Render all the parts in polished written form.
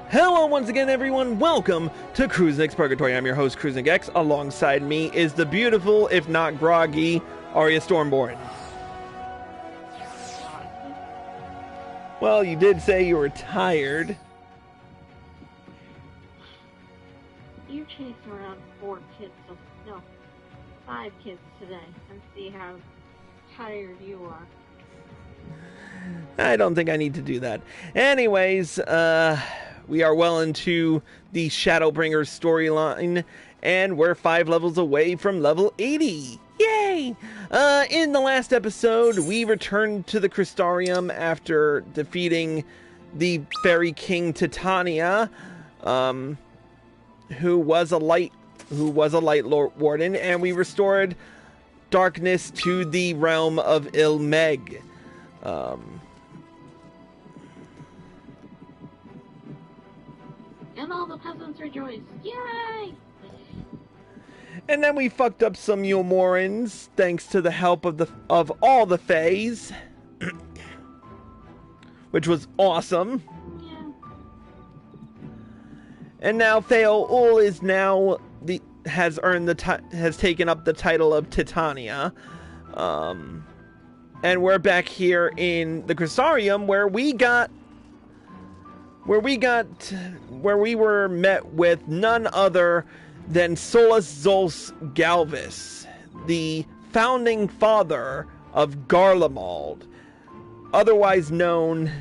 Hello once again, everyone. Welcome to Cruising's Purgatory. I'm your host, Cruising X. Alongside me is the beautiful, if not groggy, Arya Stormborn. Well, you did say you were tired. You chased around 5 kids today, and see how tired you are. I don't think I need to do that. Anyways, we are well into the Shadowbringers storyline, and we're 5 levels away from level 80. Yay! In the last episode, we returned to the Crystarium after defeating the Fairy King Titania, who was a light Lord Warden, and we restored darkness to the realm of Ilmeg. And all the peasants rejoice. Yay! And then we fucked up some Yulmorans, thanks to the help of all the Fays, which was awesome. Yeah. And now Theoul is now has taken up the title of Titania, and we're back here in the Crystarium where we were met with none other than Solus Zos Galvis, the founding father of Garlemald, otherwise known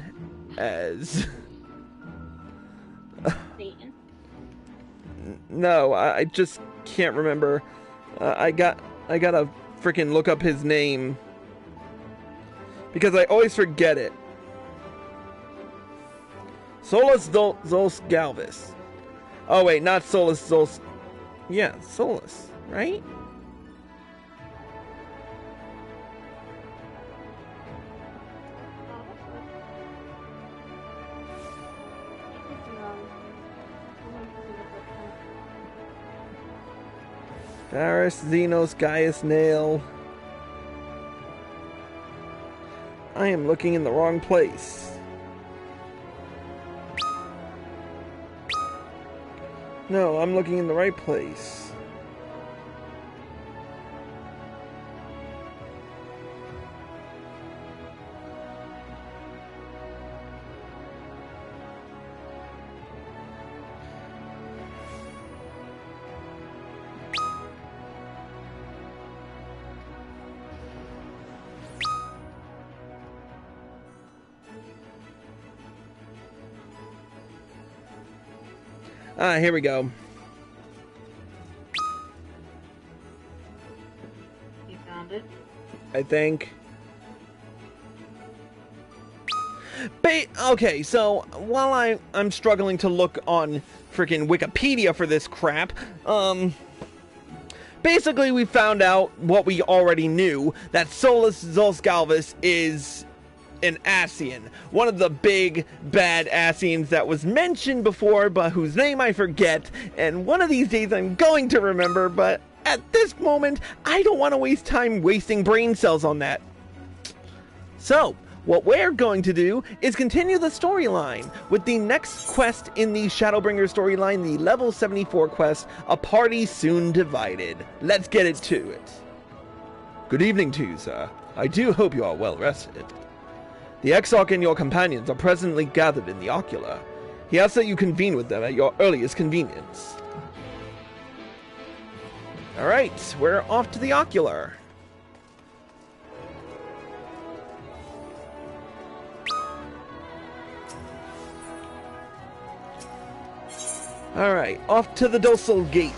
as Satan. No, I just can't remember. I gotta freaking look up his name because I always forget it. Solus Zos Galvis. Oh wait, not Solus Zos. Yeah, Solus, right? Varus, Xenos, Gaius, Nail. I am looking in the wrong place. No, I'm looking in the right place. Here we go. You found it? I think. Okay, so while I'm struggling to look on freaking Wikipedia for this crap, basically we found out what we already knew, that Solus Zos Galvis is an Ascian, one of the big bad Ascians that was mentioned before, but whose name I forget, and one of these days I'm going to remember, but at this moment I don't want to waste time wasting brain cells on that. So what we're going to do is continue the storyline with the next quest in the Shadowbringers storyline, the level 74 quest, A Party Soon Divided. Let's get it to it. Good evening to you, sir. I do hope you are well rested. The Exarch and your companions are presently gathered in the Ocular. He asks that you convene with them at your earliest convenience. Alright, we're off to the Ocular. Alright, off to the Docile Gate.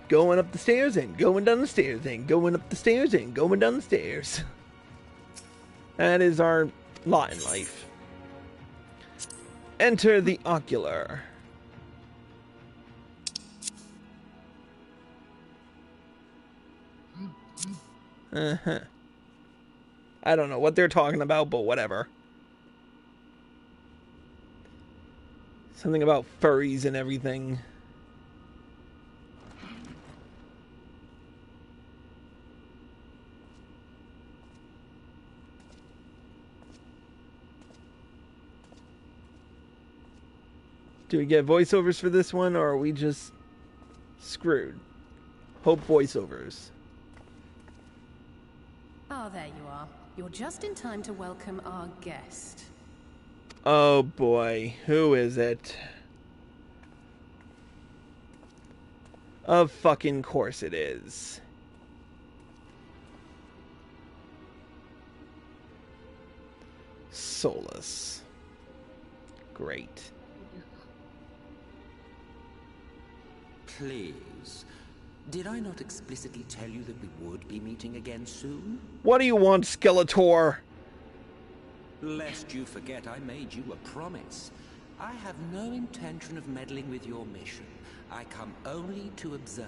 Going up the stairs and going down the stairs and going up the stairs and going down the stairs. That is our lot in life. Enter the Ocular. Uh-huh. I don't know what they're talking about, but whatever. Something about furries and everything. Do we get voiceovers for this one, or are we just screwed? Hope voiceovers. Ah, there you are. You're just in time to welcome our guest. Oh boy, who is it? Of fucking course it is. Solus. Great. Please. Did I not explicitly tell you that we would be meeting again soon? What do you want, Skeletor? Lest you forget, I made you a promise. I have no intention of meddling with your mission. I come only to observe.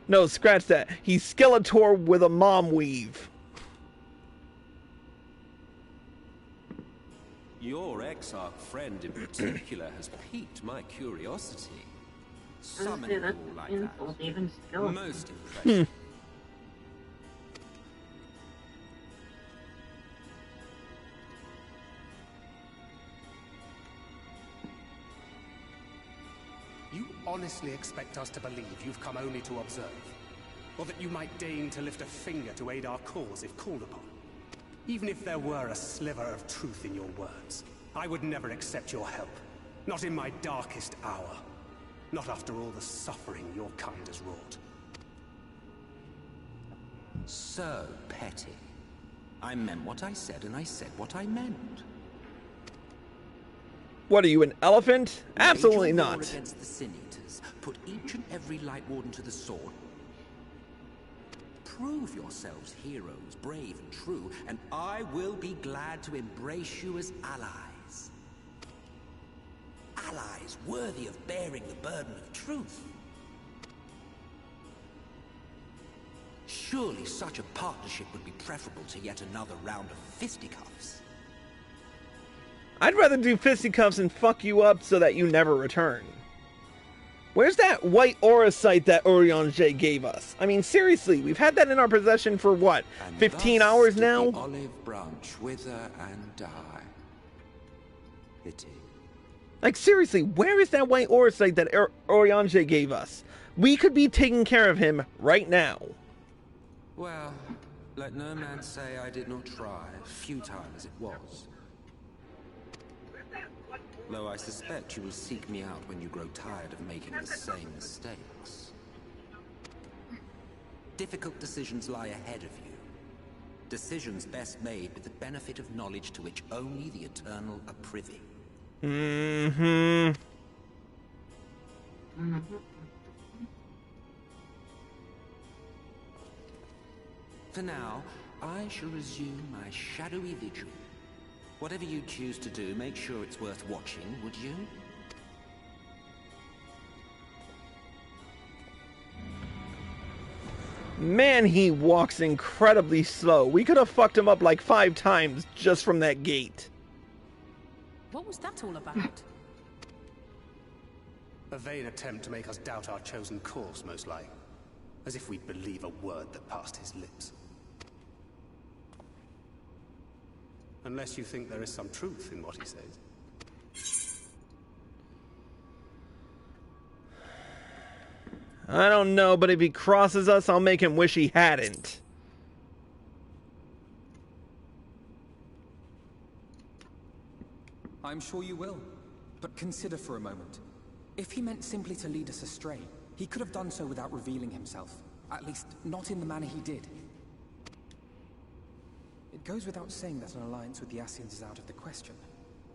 No, scratch that. He's Skeletor with a mom weave. Your exarch friend in particular has piqued my curiosity. Summoning that's all like insult, that. even still. Most impressive. You honestly expect us to believe you've come only to observe? Or that you might deign to lift a finger to aid our cause if called upon? Even if there were a sliver of truth in your words, I would never accept your help. Not in my darkest hour. Not after all the suffering your kind has wrought. So petty. I meant what I said, and I said what I meant. What are you, an elephant? Absolutely Wage your war not. against the Sin Eaters. Put each and every Light Warden to the sword. Prove yourselves heroes, brave and true, and I will be glad to embrace you as allies. Allies worthy of bearing the burden of truth. Surely such a partnership would be preferable to yet another round of fisticuffs. I'd rather do fisticuffs and fuck you up so that you never return. Where's that white aura sight that Urianger gave us? I mean, seriously, we've had that in our possession for what, And 15 thus hours did now? the olive branch wither and die. Pity. Like, seriously, where is that white aura sight that Urianger gave us? We could be taking care of him right now. Well, let no man say I did not try, futile as it was. Though I suspect you will seek me out when you grow tired of making the same mistakes. Difficult decisions lie ahead of you. Decisions best made with the benefit of knowledge to which only the eternal are privy. For now, I shall resume my shadowy vigil. Whatever you choose to do, make sure it's worth watching, would you? Man, he walks incredibly slow. We could have fucked him up like 5 times just from that gate. What was that all about? A vain attempt to make us doubt our chosen course, most like. As if we'd believe a word that passed his lips. Unless you think there is some truth in what he says. I don't know, but if he crosses us, I'll make him wish he hadn't. I'm sure you will. But consider for a moment. If he meant simply to lead us astray, he could have done so without revealing himself. At least, not in the manner he did. It goes without saying that an alliance with the Ascians is out of the question.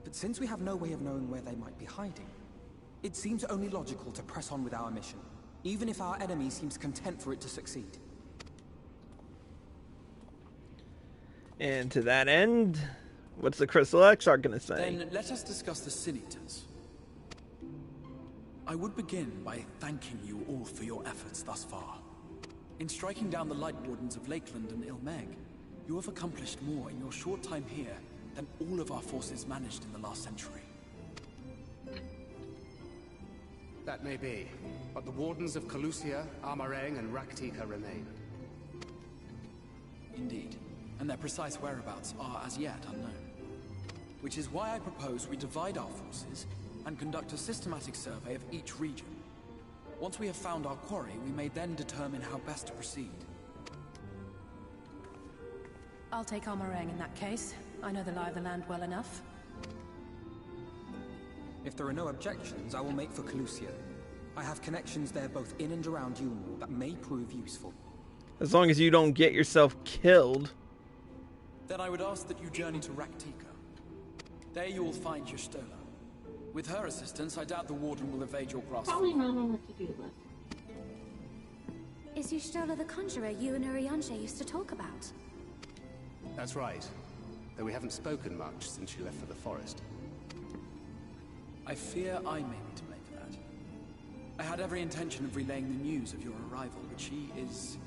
But since we have no way of knowing where they might be hiding, it seems only logical to press on with our mission, even if our enemy seems content for it to succeed. And to that end, what's the Crystal Exarch gonna say? Then let us discuss the Sin Eaters. I would begin by thanking you all for your efforts thus far. In striking down the Light Wardens of Lakeland and Ilmeg, you have accomplished more in your short time here than all of our forces managed in the last century. That may be, but the Wardens of Calusia, Amareng, and Rak'tika remain. Indeed, and their precise whereabouts are as yet unknown. Which is why I propose we divide our forces and conduct a systematic survey of each region. Once we have found our quarry, we may then determine how best to proceed. I'll take Amarang in that case. I know the lie of the land well enough. If there are no objections, I will make for Calusia. I have connections there both in and around Yulmore that may prove useful. As long as you don't get yourself killed. Then I would ask that you journey to Rak'tika. There you will find Y'shtola. With her assistance, I doubt the Warden will evade your grasp. Probably not on the to-do list. Is Y'shtola the conjurer you and Urianger used to talk about? That's right. Though we haven't spoken much since she left for the forest. I fear I may be to blame for that. I had every intention of relaying the news of your arrival, but she is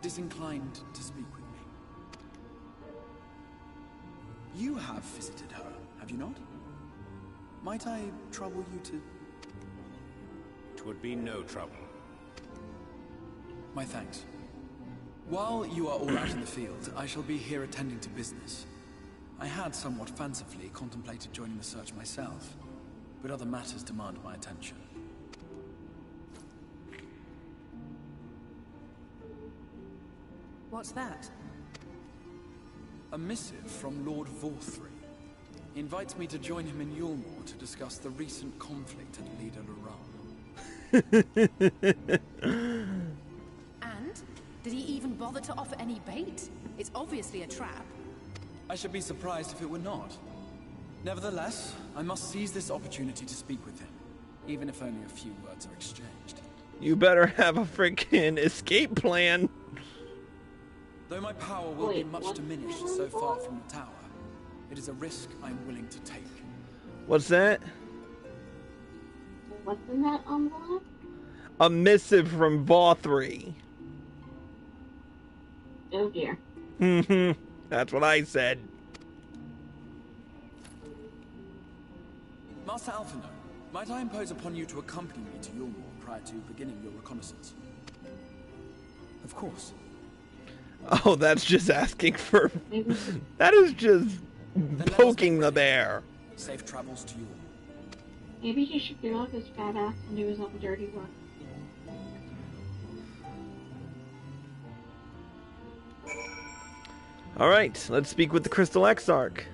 disinclined to speak with me. You have visited her, have you not? Might I trouble you to... "'Twould be no trouble. My thanks. While you are all out in the field, I shall be here attending to business. I had somewhat fancifully contemplated joining the search myself, but other matters demand my attention. What's that? A missive from Lord Vorthry. He invites me to join him in Yulmore to discuss the recent conflict at Lida Luran. And? Did he even bother to offer any bait? It's obviously a trap. I should be surprised if it were not. Nevertheless, I must seize this opportunity to speak with him, even if only a few words are exchanged. You better have a freaking escape plan. Though my power will be much diminished so far from the tower, it is a risk I'm willing to take. What's that? What's in that envelope? A missive from Vorthry. Oh dear. That's what I said. Master Alphino, might I impose upon you to accompany me to Yulmore prior to beginning your reconnaissance? Of course. Oh, that's just asking for... That is just poking the bear. Safe travels to Yulmore. Maybe he should get off his fat ass and do his own dirty work. Alright, let's speak with the Crystal Exarch.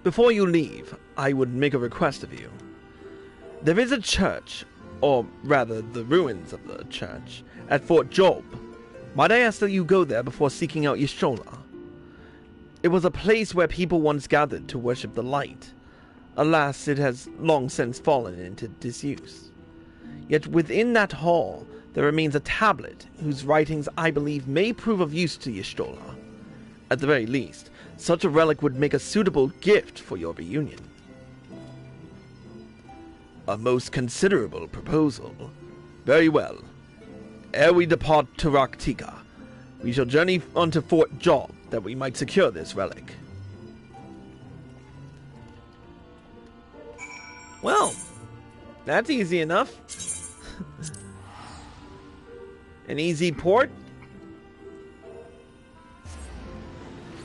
Before you leave, I would make a request of you. There is a church, or rather the ruins of the church, at Fort Job. Might I ask that you go there before seeking out Y'shtola? It was a place where people once gathered to worship the light. Alas, it has long since fallen into disuse. Yet within that hall, there remains a tablet whose writings I believe may prove of use to Y'shtola. At the very least, such a relic would make a suitable gift for your reunion. A most considerable proposal. Very well. Ere we depart to Rak'tika, we shall journey onto Fort Job that we might secure this relic. Well, that's easy enough. An easy port.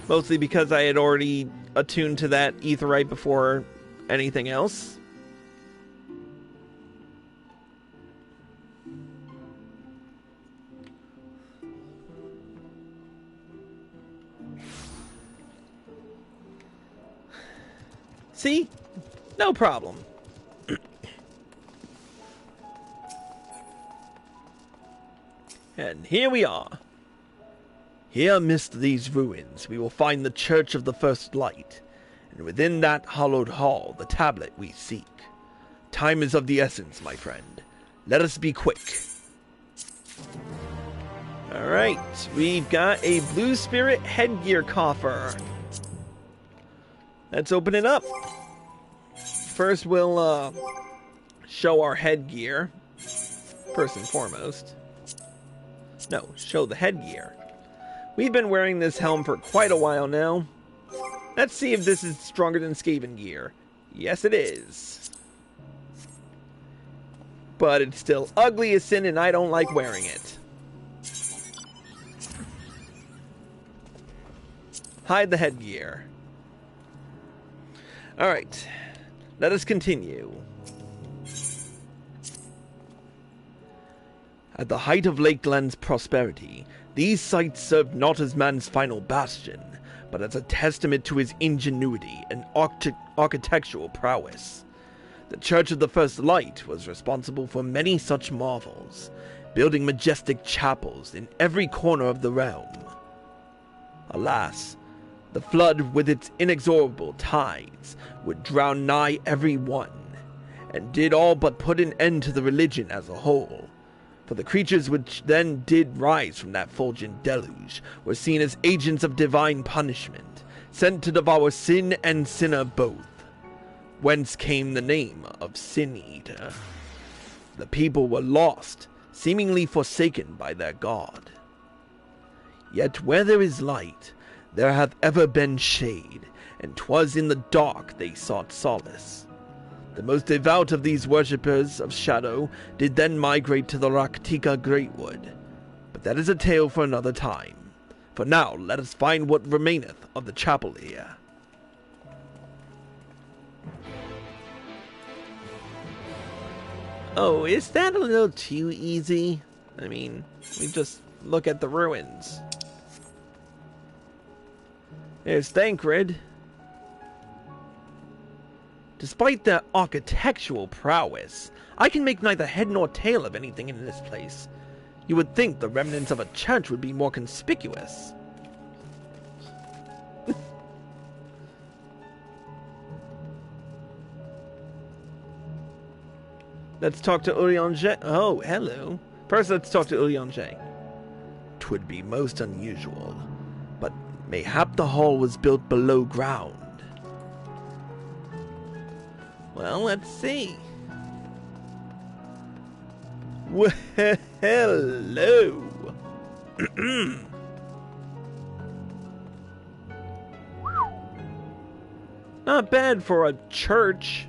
Mostly because I had already attuned to that aetheryte before anything else. See? No problem. And here we are. Here amidst these ruins we will find the Church of the First Light, and within that hallowed hall the tablet we seek. Time is of the essence, my friend. Let us be quick. Alright, we've got a Blue Spirit headgear coffer. Let's open it up. First we'll show our headgear. First and foremost. No, show the headgear. We've been wearing this helm for quite a while now. Let's see if this is stronger than Skaven gear. Yes, it is. but it's still ugly as sin and I don't like wearing it. Hide the headgear. Alright, let us continue. At the height of Lakeland's prosperity, these sites served not as man's final bastion, but as a testament to his ingenuity and architectural prowess. The Church of the First Light was responsible for many such marvels, building majestic chapels in every corner of the realm. Alas, the flood with its inexorable tides would drown nigh every one, and did all but put an end to the religion as a whole. For the creatures which then did rise from that fulgent deluge were seen as agents of divine punishment, sent to devour sin and sinner both, whence came the name of Sin Eater. The people were lost, seemingly forsaken by their god. Yet where there is light, there hath ever been shade, and 'twas in the dark they sought solace. The most devout of these worshippers of shadow did then migrate to the Rak'tika Greatwood, but that is a tale for another time. For now, let us find what remaineth of the chapel here. Oh, is that a little too easy? I mean, we just look at the ruins. There's Thancred. Despite their architectural prowess, I can make neither head nor tail of anything in this place. You would think the remnants of a church would be more conspicuous. Let's talk to Urianger. Oh, hello. First, let's talk to Urianger. 'Twould be most unusual, but mayhap the hall was built below ground. Well, let's see. Well, hello. Not bad for a church.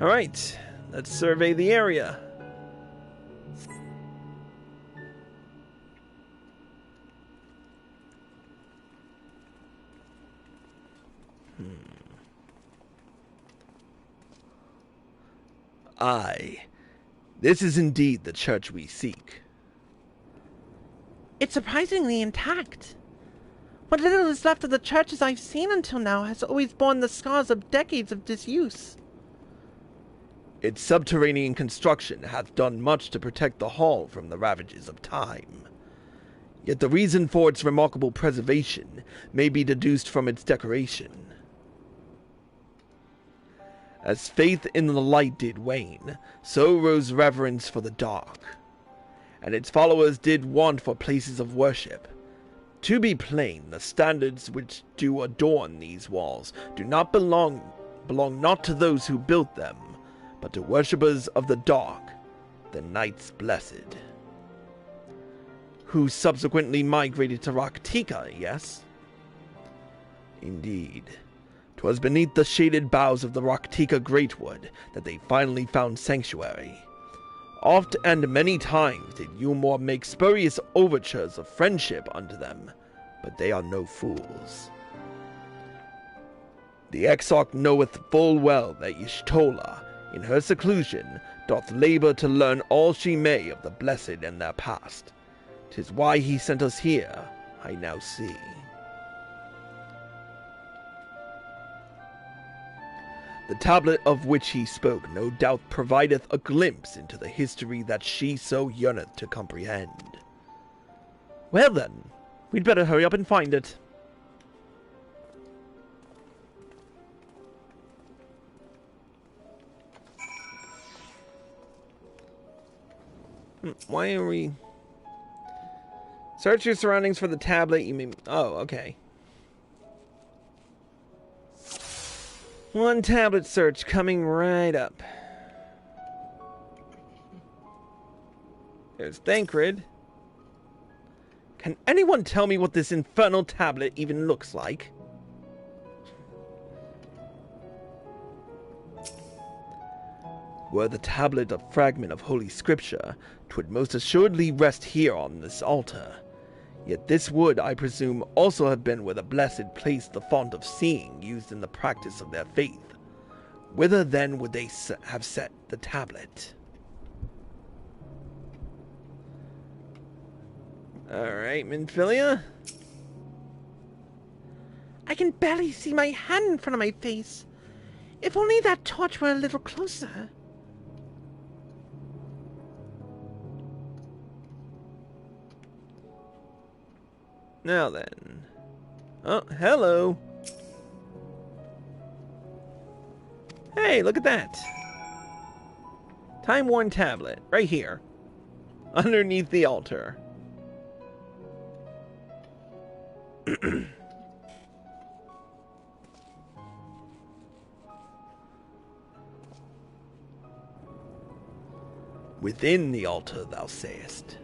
Alright, let's survey the area. Aye, this is indeed the church we seek. It's surprisingly intact. What little is left of the churches I've seen until now has always borne the scars of decades of disuse. Its subterranean construction hath done much to protect the hall from the ravages of time. Yet the reason for its remarkable preservation may be deduced from its decoration. As faith in the light did wane, so rose reverence for the dark, and its followers did want for places of worship. To be plain, the standards which do adorn these walls do not belong not to those who built them, but to worshippers of the dark, the Knights Blessed, who subsequently migrated to Rak'tika, yes? Indeed. 'Twas beneath the shaded boughs of the Rak'tika Greatwood that they finally found sanctuary. Oft and many times did Yulmore make spurious overtures of friendship unto them, but they are no fools. The Exarch knoweth full well that Y'shtola, in her seclusion, doth labor to learn all she may of the Blessed and their past. 'Tis why he sent us here, I now see. The tablet of which he spoke no doubt provideth a glimpse into the history that she so yearneth to comprehend. Well then, we'd better hurry up and find it. Why are we... Search your surroundings for the tablet you may... Oh, okay. One tablet search coming right up. There's Thancred. Can anyone tell me what this infernal tablet even looks like? Were the tablet a fragment of Holy Scripture, 'twould most assuredly rest here on this altar. Yet this would, I presume, also have been where the Blessed placed the font of seeing used in the practice of their faith. Whither then would they have set the tablet? Alright, Minfilia? I can barely see my hand in front of my face. If only that torch were a little closer. Now then. Oh, hello. Hey, look at that. Time-worn tablet, right here. Underneath the altar. Within the altar, thou sayest.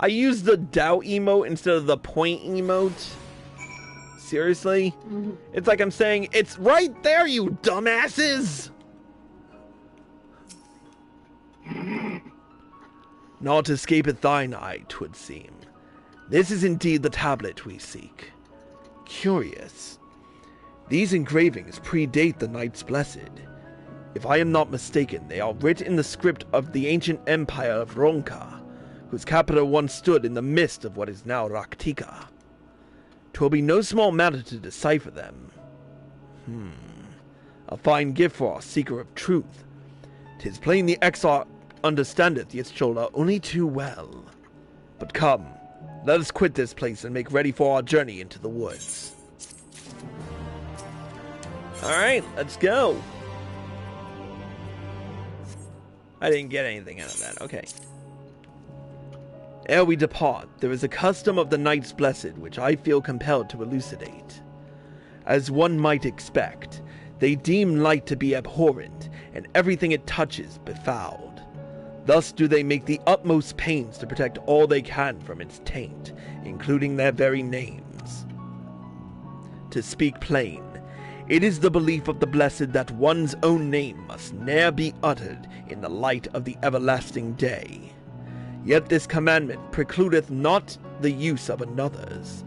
I used the doubt emote instead of the point emote. Seriously? It's like I'm saying, it's right there, you dumbasses! Naught escapeth thine eye, 'twould seem. This is indeed the tablet we seek. Curious. These engravings predate the Knights Blessed. If I am not mistaken, they are writ in the script of the ancient empire of Ronka, whose capital once stood in the midst of what is now Rak'tika. 'Twill be no small matter to decipher them. A fine gift for our seeker of truth. 'Tis plain the exarch understandeth Y'shtola only too well. But come, let us quit this place and make ready for our journey into the woods. Alright, let's go. I didn't get anything out of that, okay. Ere we depart, there is a custom of the Knights Blessed which I feel compelled to elucidate. As one might expect, they deem light to be abhorrent, and everything it touches befouled. Thus do they make the utmost pains to protect all they can from its taint, including their very names. To speak plain, it is the belief of the Blessed that one's own name must ne'er be uttered in the light of the everlasting day. Yet this commandment precludeth not the use of another's.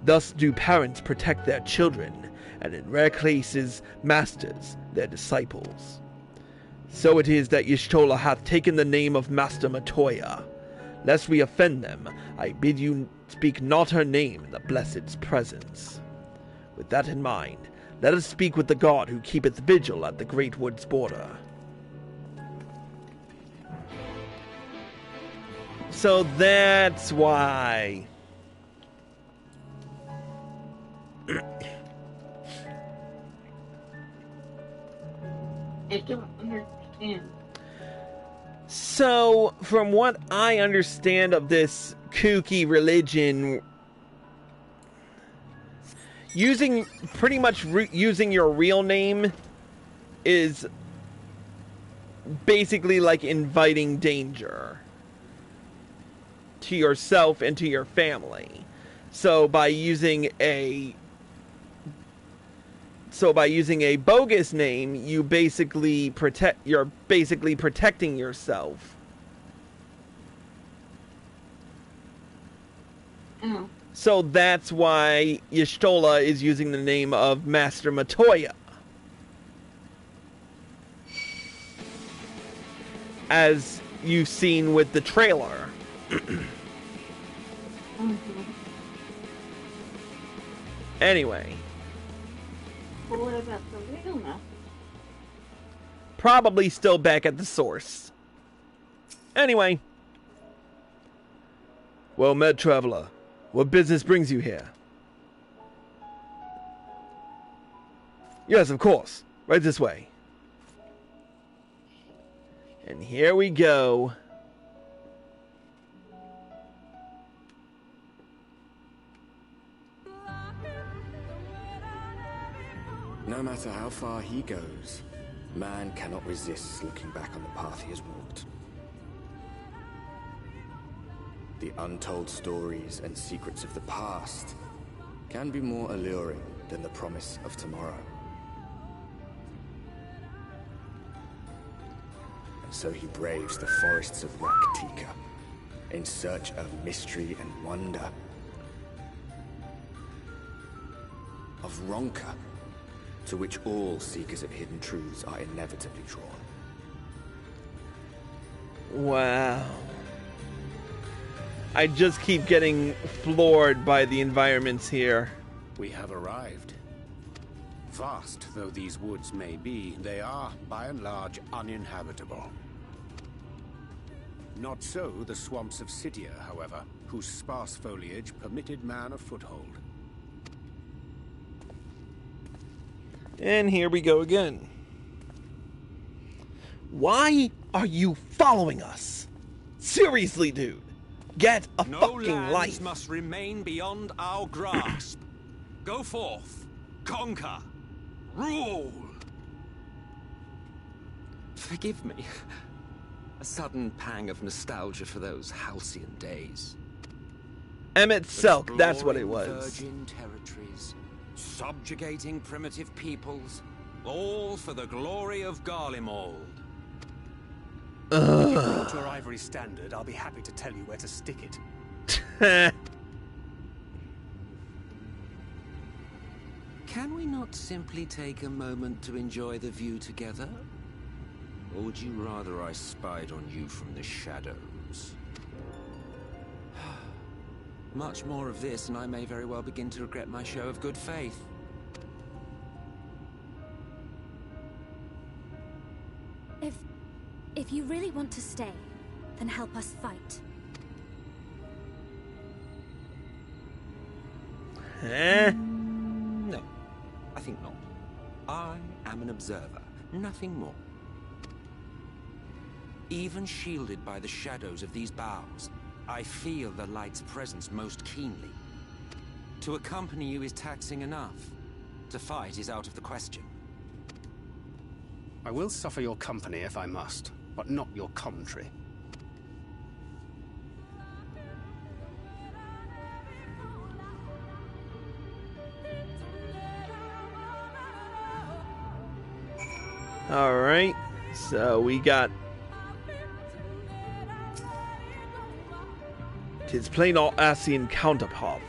Thus do parents protect their children, and in rare cases masters their disciples. So it is that Y'shtola hath taken the name of Master Matoya. Lest we offend them, I bid you speak not her name in the Blessed's presence. With that in mind, let us speak with the god who keepeth vigil at the Greatwood's border. So that's why. I don't understand. So, from what I understand of this kooky religion, using your real name is basically like inviting danger to yourself and to your family. So by using a bogus name, you're basically protecting yourself. Oh. So that's why Y'shtola is using the name of Master Matoya. As you've seen with the trailer. Anyway. But what about the real master? Probably still back at the source. Anyway. Well met, traveler. What business brings you here? Yes, of course. Right this way. And here we go. No matter how far he goes, man cannot resist looking back on the path he has walked. The untold stories and secrets of the past can be more alluring than the promise of tomorrow. So he braves the forests of Rak'tika in search of mystery and wonder. Of Ronka, to which all seekers of hidden truths are inevitably drawn. Wow. I just keep getting floored by the environments here. We have arrived. Vast though these woods may be, they are, by and large, uninhabitable. Not so the swamps of Cydia, however, whose sparse foliage permitted man a foothold. And here we go again. Why are you following us? Seriously, dude. Get a fucking life. Must remain beyond our grasp. Go forth, conquer, rule. Forgive me. A sudden pang of nostalgia for those halcyon days. Emmett Selk, that's what it was. Virgin territories, subjugating primitive peoples, all for the glory of Garlemald. If you brought your ivory standard, I'll be happy to tell you where to stick it. Can we not simply take a moment to enjoy the view together? Or would you rather I spied on you from the shadows? Much more of this, and I may very well begin to regret my show of good faith. If you really want to stay, then help us fight. No, I think not. I am an observer, nothing more. Even shielded by the shadows of these boughs, I feel the light's presence most keenly. To accompany you is taxing enough. To fight is out of the question. I will suffer your company if I must, but not your commentary. Alright, so we got... Tis plain our Ascian counterpart,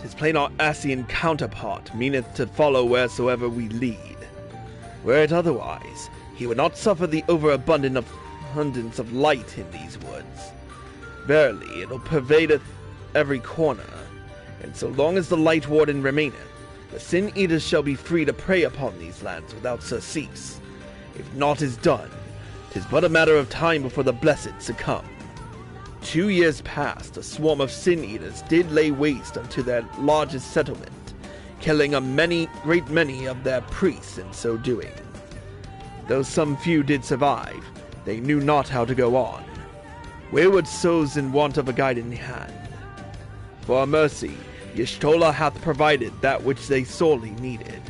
Tis plain our Ascian counterpart meaneth to follow wheresoever we lead. Were it otherwise, he would not suffer the overabundance of light in these woods. Verily, it'll pervadeth every corner, and so long as the Light Warden remaineth, the Sin Eaters shall be free to prey upon these lands without surcease. If naught is done, 'tis but a matter of time before the Blessed succumb. 2 years past, a swarm of Sin Eaters did lay waste unto their largest settlement, killing a great many of their priests in so doing. Though some few did survive, they knew not how to go on. Wayward souls in want of a guiding hand. For a mercy, Y'shtola hath provided that which they sorely needed.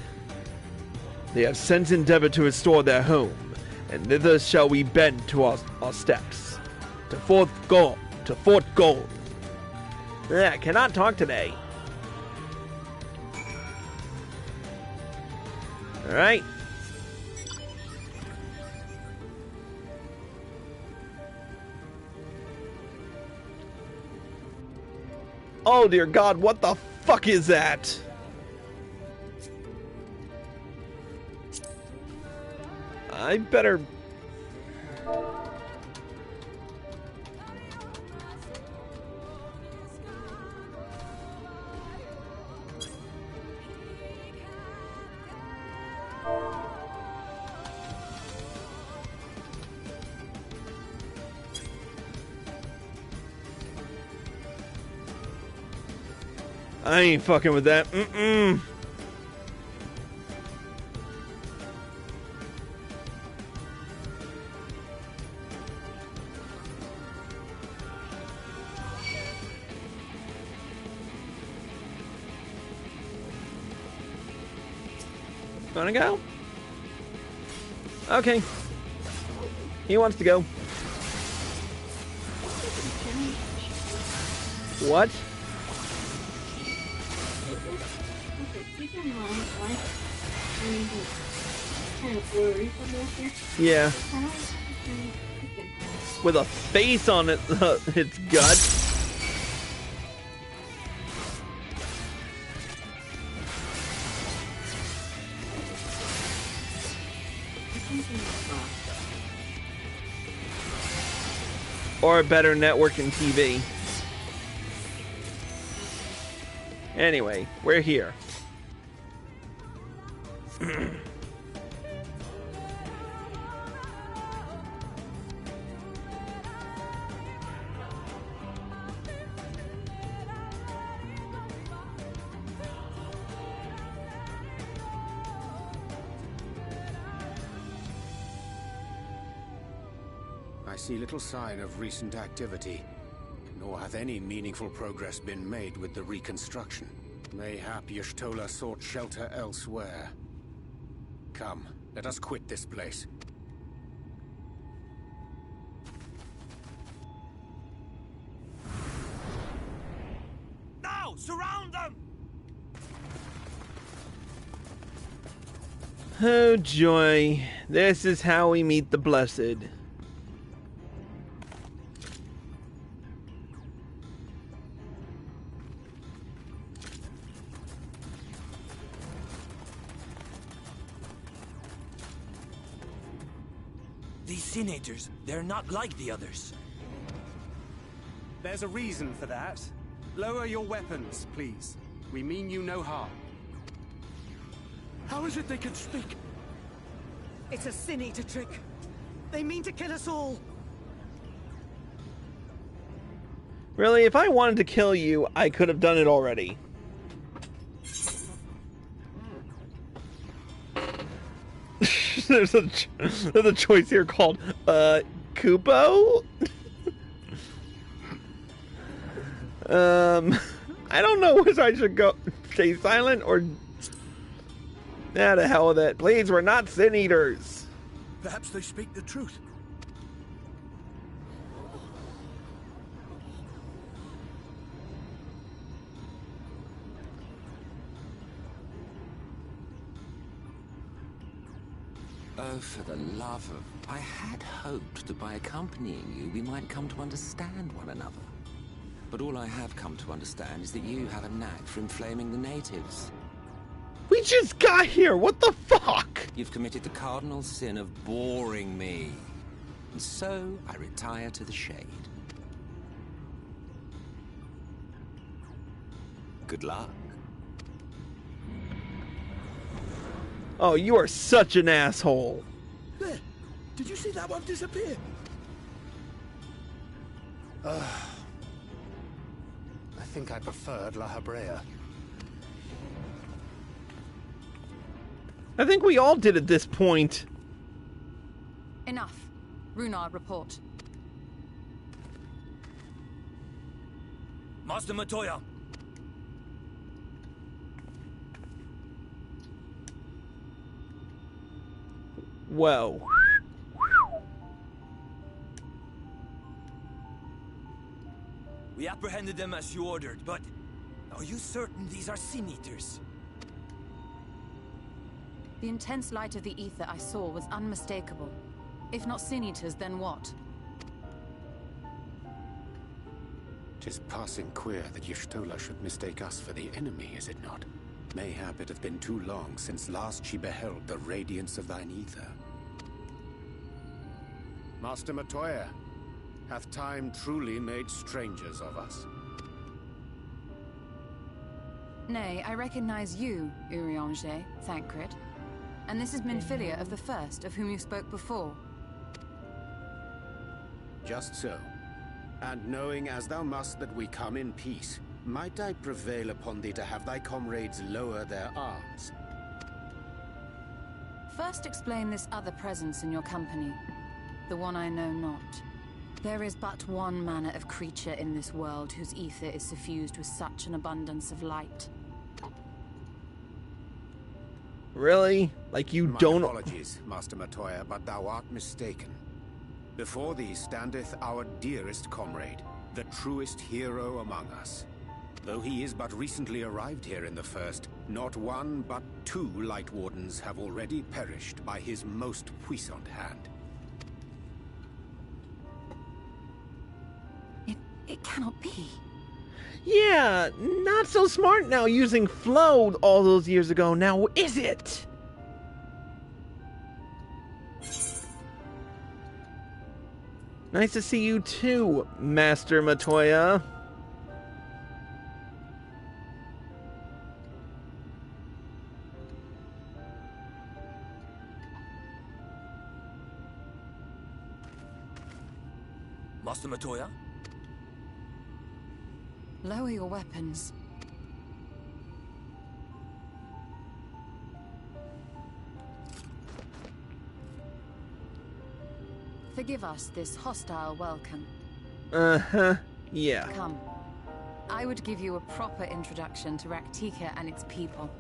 They have since endeavored to restore their home, and thither shall we bend to our steps. To Fort Gold. I cannot talk today. Alright. Oh dear God, what the fuck is that? I better... I ain't fucking with that. Wanna go? Okay. He wants to go. What? Yeah. With a face on it, its gut. Or a better network and TV. Anyway, we're here. I see little sign of recent activity, nor hath any meaningful progress been made with the reconstruction. Mayhap Y'shtola sought shelter elsewhere. Come, let us quit this place. Now, surround them! Oh joy, this is how we meet the blessed. These senators, they're not like the others. There's a reason for that. Lower your weapons, please. We mean you no harm. How is it they can speak? It's a Sin Eater trick. They mean to kill us all. Really, if I wanted to kill you, I could have done it already. There's a choice here called, Kupo? I don't know whether I should go stay silent or... Nah, the hell with it. Please, we're not Sin Eaters. Perhaps they speak the truth. Oh, for the love of... I had hoped that by accompanying you, we might come to understand one another. But all I have come to understand is that you have a knack for inflaming the natives. We just got here! What the fuck? You've committed the cardinal sin of boring me. And so, I retire to the shade. Good luck. Oh, you are such an asshole. There! Did you see that one disappear? I think I preferred La Habrea. I think we all did at this point. Enough. Runar, report. Master Matoya! Whoa. We apprehended them as you ordered, but... Are you certain these are Sin Eaters? The intense light of the ether I saw was unmistakable. If not Sin Eaters, then what? 'Tis passing queer that Y'shtola should mistake us for the enemy, is it not? Mayhap it hath been too long since last she beheld the radiance of thine ether. Master Matoya, hath time truly made strangers of us? Nay, I recognize you, Urianger, Thancred. And this is Minfilia of the First, of whom you spoke before. Just so. And knowing as thou must that we come in peace, might I prevail upon thee to have thy comrades lower their arms? First explain this other presence in your company. The one I know not. There is but one manner of creature in this world whose ether is suffused with such an abundance of light. Really? Like you My don't... apologies, Master Matoya, but thou art mistaken. Before thee standeth our dearest comrade, the truest hero among us. Though he is but recently arrived here in the First, not one but two Light Wardens have already perished by his most puissant hand. cannot be. Yeah, not so smart now using flow all those years ago, now is it? Nice to see you too, Master Matoya. Master Matoya? Lower your weapons. Forgive us this hostile welcome. Uh-huh, yeah. Come. I would give you a proper introduction to Rak'tika and its people.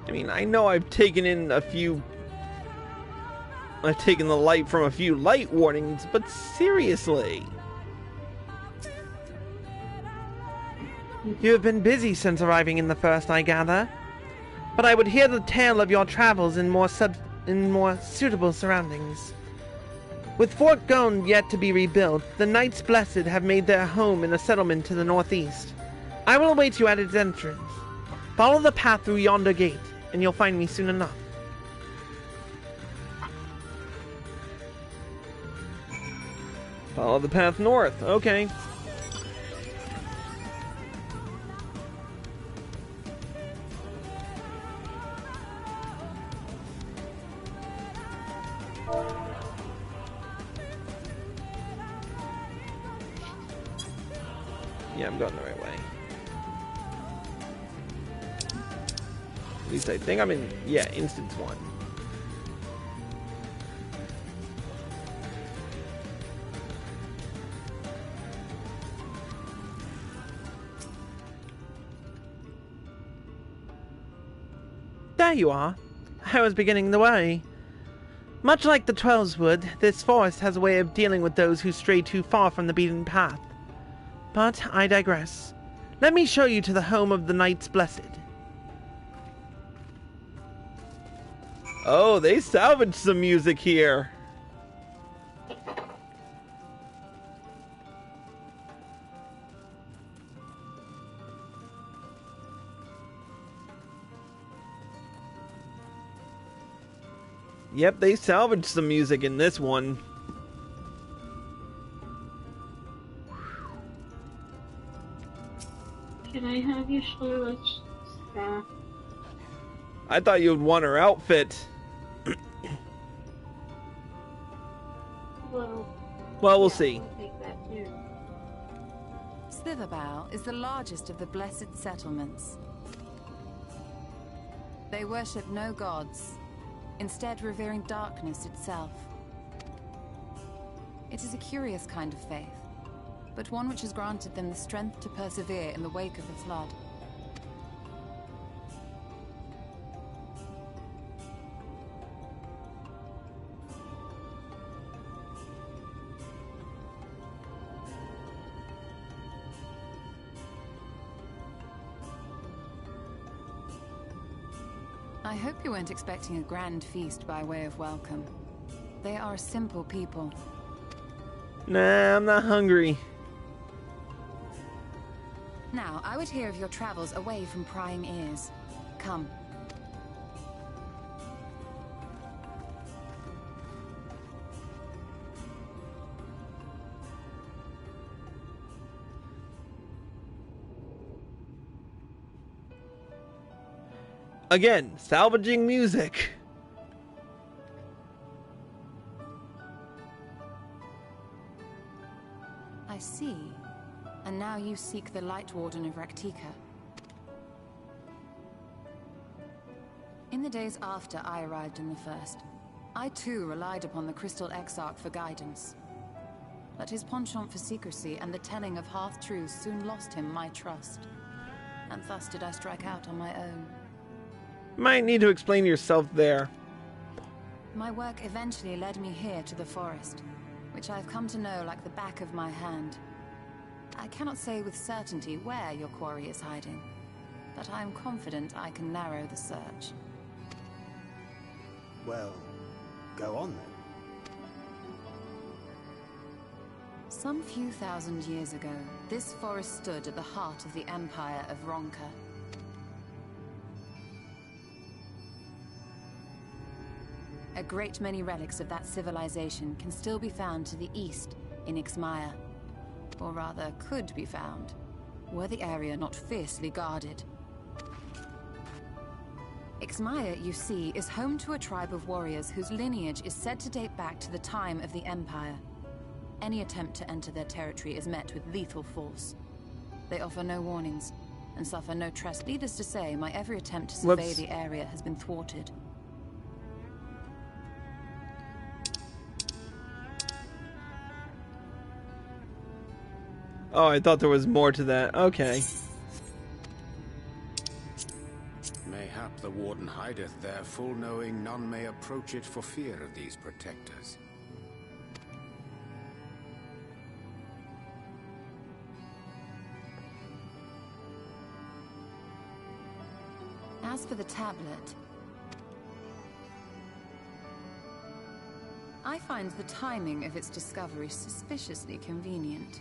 I mean, I know I've taken in a few... I've taken the light from a few light warnings, but seriously. You have been busy since arriving in the first, I gather. But I would hear the tale of your travels in more suitable surroundings. With Fort Gone yet to be rebuilt, the Knights Blessed have made their home in a settlement to the northeast. I will await you at its entrance. Follow the path through yonder gate, and you'll find me soon enough. Follow the path north. Okay. Yeah, I'm going the right way. At least I think I'm in, yeah, instance 1. There you are. I was beginning the way. Much like the Twelves would, this forest has a way of dealing with those who stray too far from the beaten path. But I digress. Let me show you to the home of the Knights Blessed. Oh, they salvaged some music here. Yep, they salvaged some music in this one. Can I have your Charlotte staff? I thought you would want her outfit. Well, we'll see. I'll take that too. Slitherbow is the largest of the blessed settlements. They worship no gods, instead revering darkness itself. It is a curious kind of faith, but one which has granted them the strength to persevere in the wake of the flood. I hope you weren't expecting a grand feast by way of welcome. They are a simple people. Nah, I'm not hungry. Now, I would hear of your travels away from prying ears. Come. Again, salvaging music. I see. And now you seek the Light Warden of Rak'tika. In the days after I arrived in the First, I too relied upon the Crystal Exarch for guidance. But his penchant for secrecy and the telling of half-truths soon lost him my trust. And thus did I strike out on my own. Might need to explain yourself there. My work eventually led me here to the forest, which I've come to know like the back of my hand. I cannot say with certainty where your quarry is hiding, but I am confident I can narrow the search. Well, go on then. Some few thousand years ago, this forest stood at the heart of the Empire of Ronka. A great many relics of that civilization can still be found to the east in Ixmaya. Or rather, could be found, were the area not fiercely guarded. Ixmaya, you see, is home to a tribe of warriors whose lineage is said to date back to the time of the Empire. Any attempt to enter their territory is met with lethal force. They offer no warnings, and suffer no trust. Needless to say, my every attempt to survey the area has been thwarted. Oh, I thought there was more to that. Okay. Mayhap the Warden hideth there, full knowing none may approach it for fear of these protectors. As for the tablet, I find the timing of its discovery suspiciously convenient.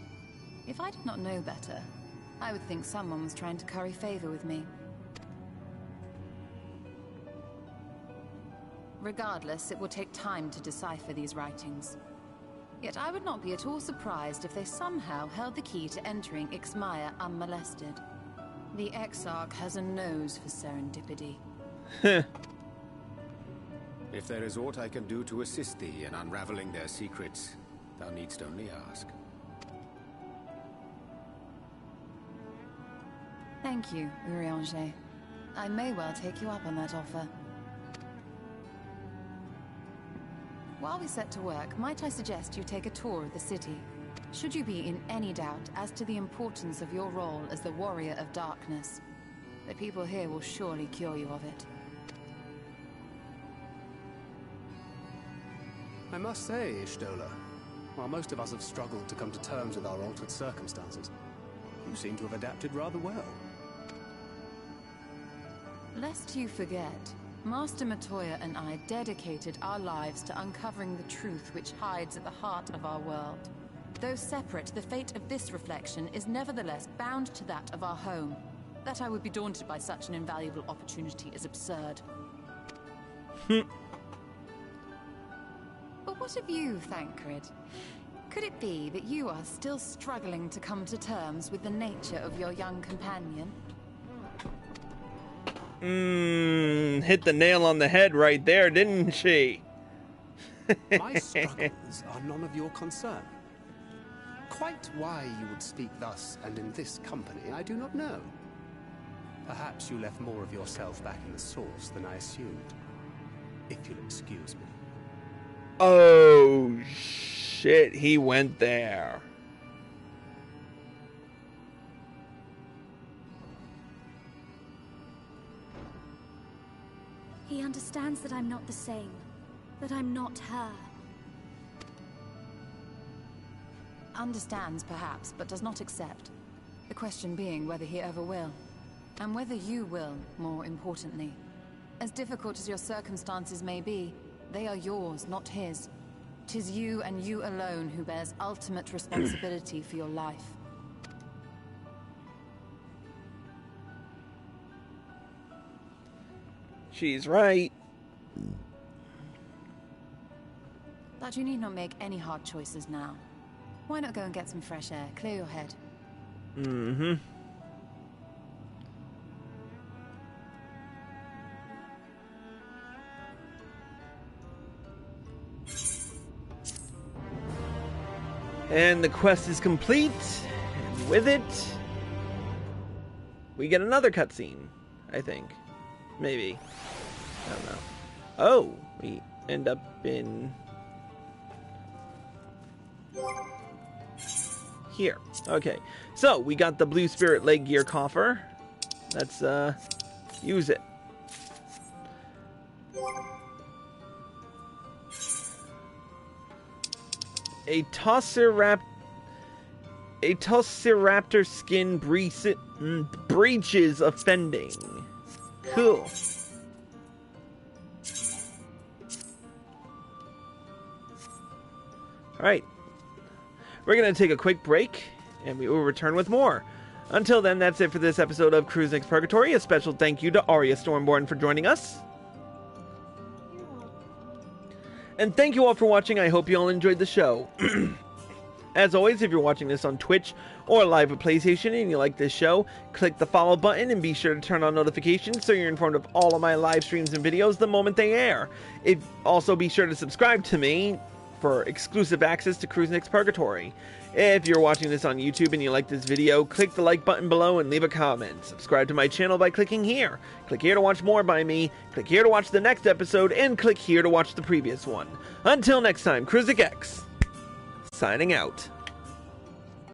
If I did not know better, I would think someone was trying to curry favor with me. Regardless, it will take time to decipher these writings. Yet I would not be at all surprised if they somehow held the key to entering Ixmaya unmolested. The Exarch has a nose for serendipity. If there is aught I can do to assist thee in unraveling their secrets, thou needst only ask. Thank you, Urianger. I may well take you up on that offer. While we set to work, might I suggest you take a tour of the city? Should you be in any doubt as to the importance of your role as the Warrior of Darkness, the people here will surely cure you of it. I must say, Ishtola, while most of us have struggled to come to terms with our altered circumstances, you seem to have adapted rather well. Lest you forget, Master Matoya and I dedicated our lives to uncovering the truth which hides at the heart of our world. Though separate, the fate of this reflection is nevertheless bound to that of our home. That I would be daunted by such an invaluable opportunity is absurd. But what of you, Thancred? Could it be that you are still struggling to come to terms with the nature of your young companion? Hit the nail on the head right there, didn't she? My struggles are none of your concern. Quite why you would speak thus and in this company, I do not know. Perhaps you left more of yourself back in the source than I assumed. If you'll excuse me. Oh, shit, he went there. He understands that I'm not the same. That I'm not her. Understands, perhaps, but does not accept. The question being whether he ever will. And whether you will, more importantly. As difficult as your circumstances may be, they are yours, not his. 'Tis you and you alone who bears ultimate responsibility for your life. She's right. But you need not make any hard choices now. Why not go and get some fresh air, clear your head? Mm-hmm. And the quest is complete, and with it, we get another cutscene, I think. Maybe. I don't know. Oh, we end up in here. Okay, so we got the Blue Spirit leg gear coffer. Let's use it. A Tossiraptor skin breaches offending. Cool. Alright. We're going to take a quick break, and we will return with more. Until then, that's it for this episode of Cruise Next Purgatory. A special thank you to Arya Stormborn for joining us. And thank you all for watching. I hope you all enjoyed the show. As always, if you're watching this on Twitch or live at PlayStation and you like this show, click the follow button and be sure to turn on notifications so you're informed of all of my live streams and videos the moment they air. Also be sure to subscribe to me for exclusive access to Cruise Next Purgatory. If you're watching this on YouTube and you like this video, click the like button below and leave a comment. Subscribe to my channel by clicking here. Click here to watch more by me, click here to watch the next episode, and click here to watch the previous one. Until next time, Cruise X, signing out.